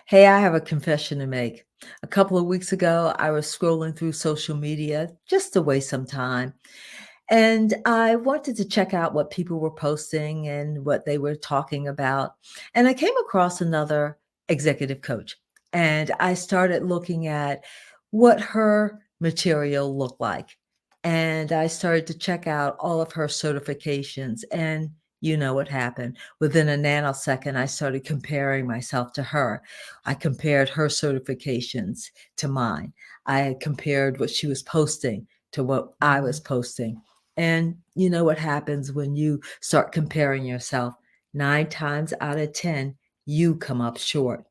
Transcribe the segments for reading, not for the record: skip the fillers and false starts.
Hey, I have a confession to make. A couple of weeks ago, I was scrolling through social media just to waste some time. And I wanted to check out what people were posting and what they were talking about. And I came across another executive coach. And I started looking at what her material looked like. And I started to check out all of her certifications. And you know what happened. Within a nanosecond, I started comparing myself to her. I compared her certifications to mine. I compared what she was posting to what I was posting. And you know what happens when you start comparing yourself? 9 times out of 10, you come up short.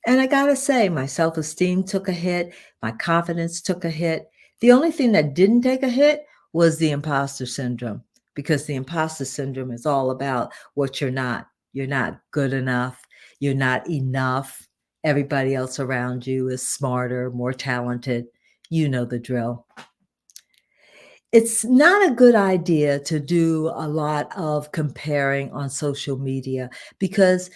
And I gotta say, my self esteem took a hit, my confidence took a hit. The only thing that didn't take a hit was the imposter syndrome, because the imposter syndrome is all about what you're not. You're not good enough, you're not enough. Everybody else around you is smarter, more talented. You know the drill. It's not a good idea to do a lot of comparing on social media because,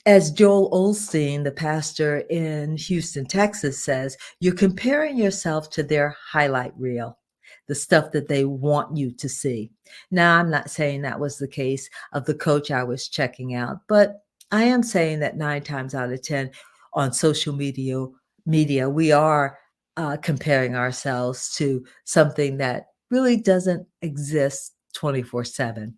as Joel Osteen, the pastor in Houston, Texas, says, you're comparing yourself to their highlight reel, the stuff that they want you to see. Now, I'm not saying that was the case of the coach I was checking out, but I am saying that 9 times out of 10 on social media, we are comparing ourselves to something that really doesn't exist 24/7.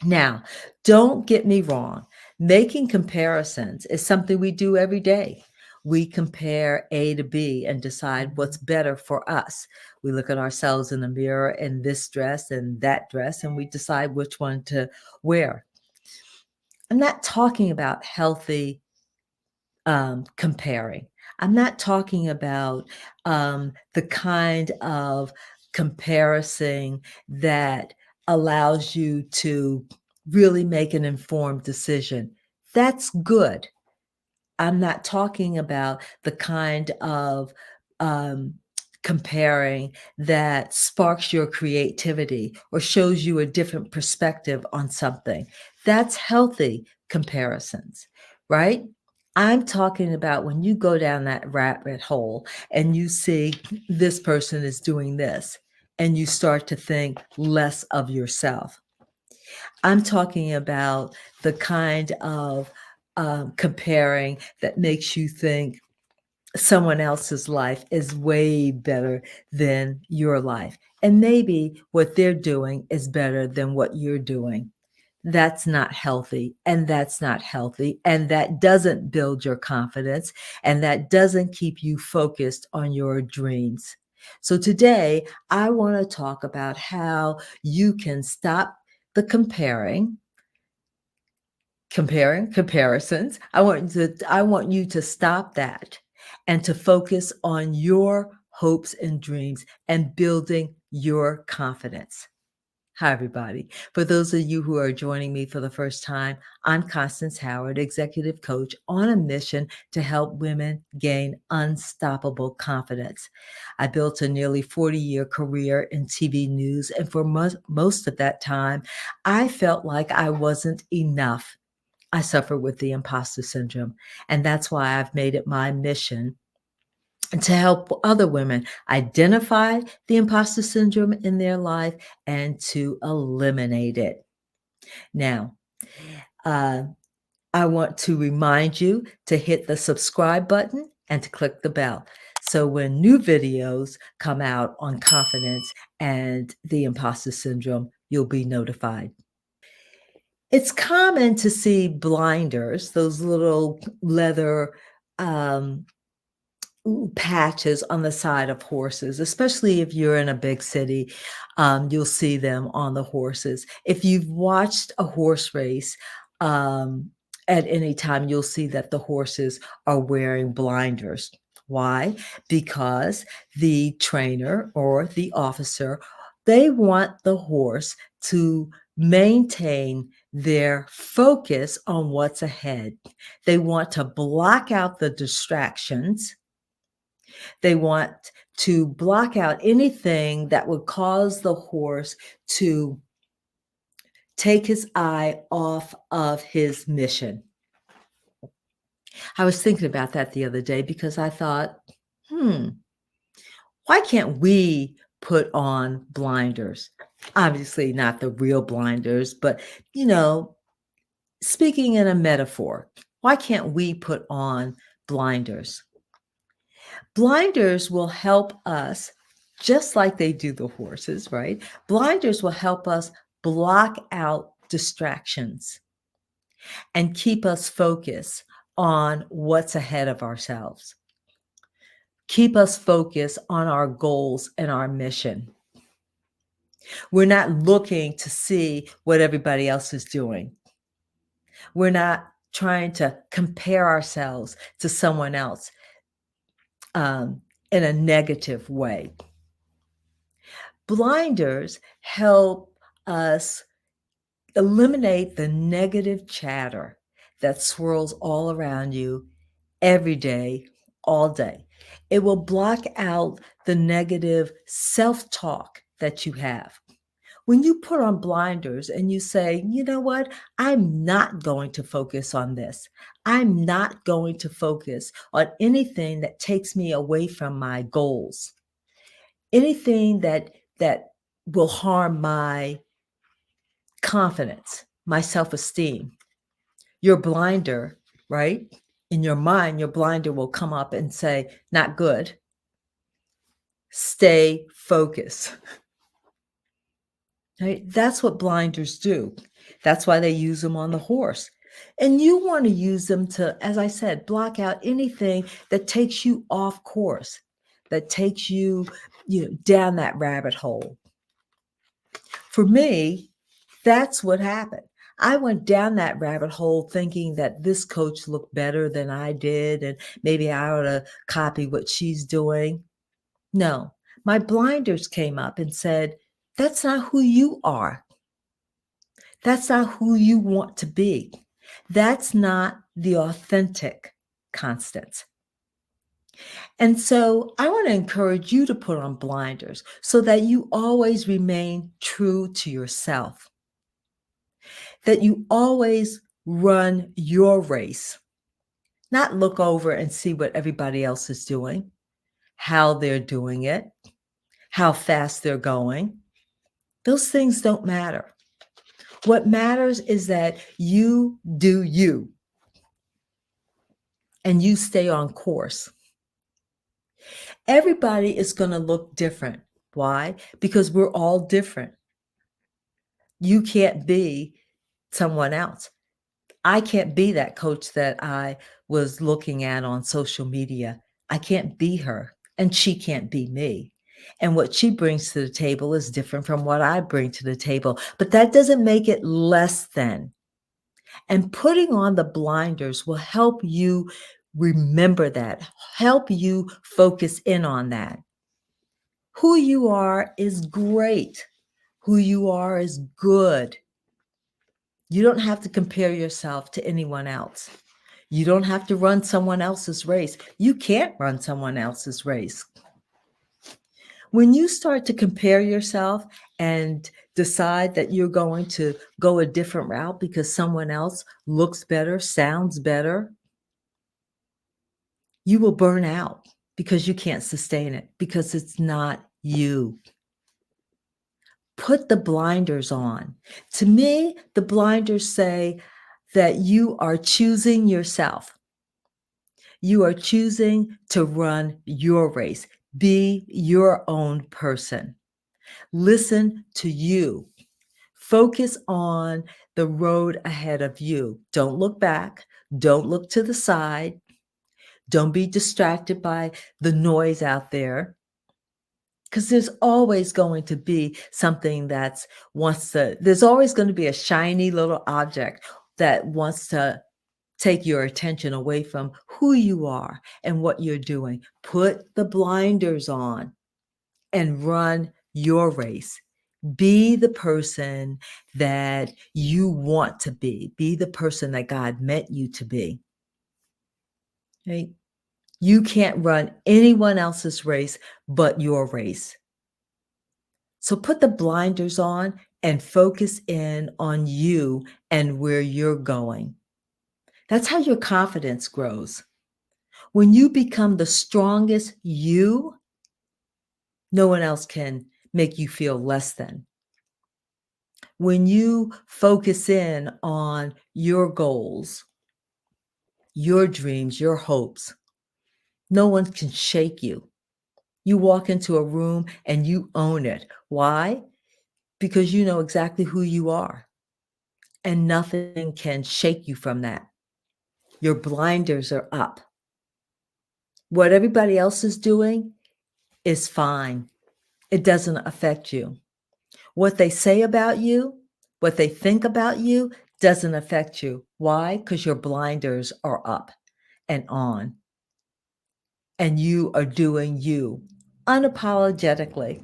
Now, don't get me wrong. Making comparisons is something we do every day. We compare A to B and decide what's better for us. We look at ourselves in the mirror in this dress and that dress, and we decide which one to wear. I'm not talking about healthy comparing. I'm not talking about the kind of comparison that allows you to really make an informed decision. That's good. I'm not talking about the kind of um, comparing that sparks your creativity or shows you a different perspective on something. That's healthy comparisons, right? I'm talking about when you go down that rabbit hole and you see this person is doing this and you start to think less of yourself. I'm talking about the kind of comparing that makes you think someone else's life is way better than your life. And maybe what they're doing is better than what you're doing. That's not healthy. And that's not healthy. And that doesn't build your confidence. And that doesn't keep you focused on your dreams. So today, I want to talk about how you can stop the comparisons. I want you to stop that and to focus on your hopes and dreams and building your confidence. Hi, everybody. For those of you who are joining me for the first time, I'm Constance Howard, executive coach on a mission to help women gain unstoppable confidence. I built a nearly 40-year career in TV news, and for most of that time, I felt like I wasn't enough. I suffer with the imposter syndrome, and that's why I've made it my mission to help other women identify the imposter syndrome in their life and to eliminate it. Now, uh, I want to remind you to hit the subscribe button and to click the bell. So when new videos come out on confidence and the imposter syndrome, you'll be notified. It's common to see blinders, those little leather um, patches on the side of horses, especially if you're in a big city. You'll see them on the horses. If you've watched a horse race, at any time, you'll see that the horses are wearing blinders. Why? Because the trainer or the officer, they want the horse to maintain their focus on what's ahead. They want to block out the distractions. They want to block out anything that would cause the horse to take his eye off of his mission. I was thinking about that the other day because I thought, hmm, why can't we put on blinders? Obviously, not the real blinders, but, you know, speaking in a metaphor, why can't we put on blinders? Blinders will help us, just like they do the horses, right? Blinders will help us block out distractions and keep us focused on what's ahead of ourselves. Keep us focused on our goals and our mission. We're not looking to see what everybody else is doing. We're not trying to compare ourselves to someone else in a negative way. Blinders help us eliminate the negative chatter that swirls all around you every day, all day. It will block out the negative self-talk that you have. When you put on blinders and you say, you know what, I'm not going to focus on this. I'm not going to focus on anything that takes me away from my goals. Anything that will harm my confidence, my self-esteem. Your blinder, right? In your mind, your blinder will come up and say, not good. Stay focused. Right? That's what blinders do. That's why they use them on the horse. And you want to use them to, as I said, block out anything that takes you off course, that takes you, down that rabbit hole. For me, that's what happened. I went down that rabbit hole thinking that this coach looked better than I did, and maybe I ought to copy what she's doing. No, my blinders came up and said, that's not who you are. That's not who you want to be. That's not the authentic Constance. And so I want to encourage you to put on blinders so that you always remain true to yourself, that you always run your race, not look over and see what everybody else is doing, how they're doing it, how fast they're going. Those things don't matter. What matters is that you do you and you stay on course. Everybody is going to look different. Why? Because we're all different. You can't be someone else. I can't be that coach that I was looking at on social media. I can't be her, and she can't be me. And what she brings to the table is different from what I bring to the table, but that doesn't make it less than. And putting on the blinders will help you remember that, help you focus in on that. Who you are is great. Who you are is good. You don't have to compare yourself to anyone else. You don't have to run someone else's race. You can't run someone else's race. When you start to compare yourself and decide that you're going to go a different route because someone else looks better, sounds better, you will burn out because you can't sustain it, because it's not you. Put the blinders on. To me, the blinders say that you are choosing yourself. You are choosing to run your race. Be your own person. Listen to you. Focus on the road ahead of you. Don't look back. Don't look to the side. Don't be distracted by the noise out there. Because there's always going to be something there's always going to be a shiny little object that wants to take your attention away from who you are and what you're doing. Put the blinders on and run your race. Be the person that you want to be. Be the person that God meant you to be. Right? You can't run anyone else's race but your race. So put the blinders on and focus in on you and where you're going. That's how your confidence grows. When you become the strongest you, no one else can make you feel less than. When you focus in on your goals, your dreams, your hopes, no one can shake you. You walk into a room and you own it. Why? Because you know exactly who you are, and nothing can shake you from that. Your blinders are up. What everybody else is doing is fine. It doesn't affect you. What they say about you, what they think about you, doesn't affect you. Why? Because your blinders are up and on, and you are doing you unapologetically.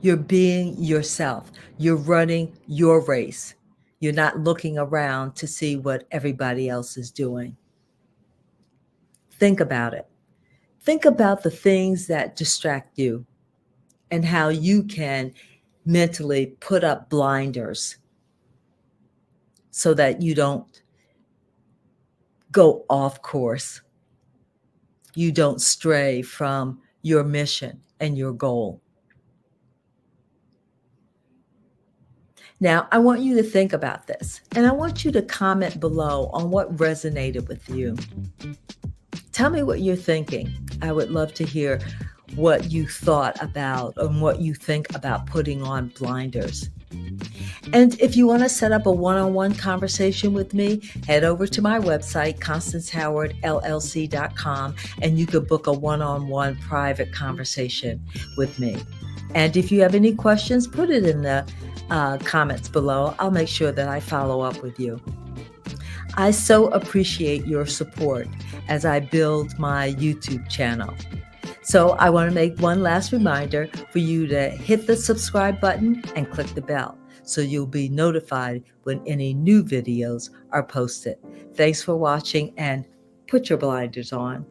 You're being yourself. You're running your race. You're not looking around to see what everybody else is doing. Think about it. Think about the things that distract you and how you can mentally put up blinders so that you don't go off course. You don't stray from your mission and your goal. Now, I want you to think about this, and I want you to comment below on what resonated with you. Tell me what you're thinking. I would love to hear what you thought about and what you think about putting on blinders. And if you want to set up a one-on-one conversation with me, head over to my website, ConstanceHowardLLC.com, and you could book a one-on-one private conversation with me. And if you have any questions, put it in the comments below. I'll make sure that I follow up with you. I so appreciate your support as I build my YouTube channel. So I want to make one last reminder for you to hit the subscribe button and click the bell so you'll be notified when any new videos are posted. Thanks for watching, and put your blinders on.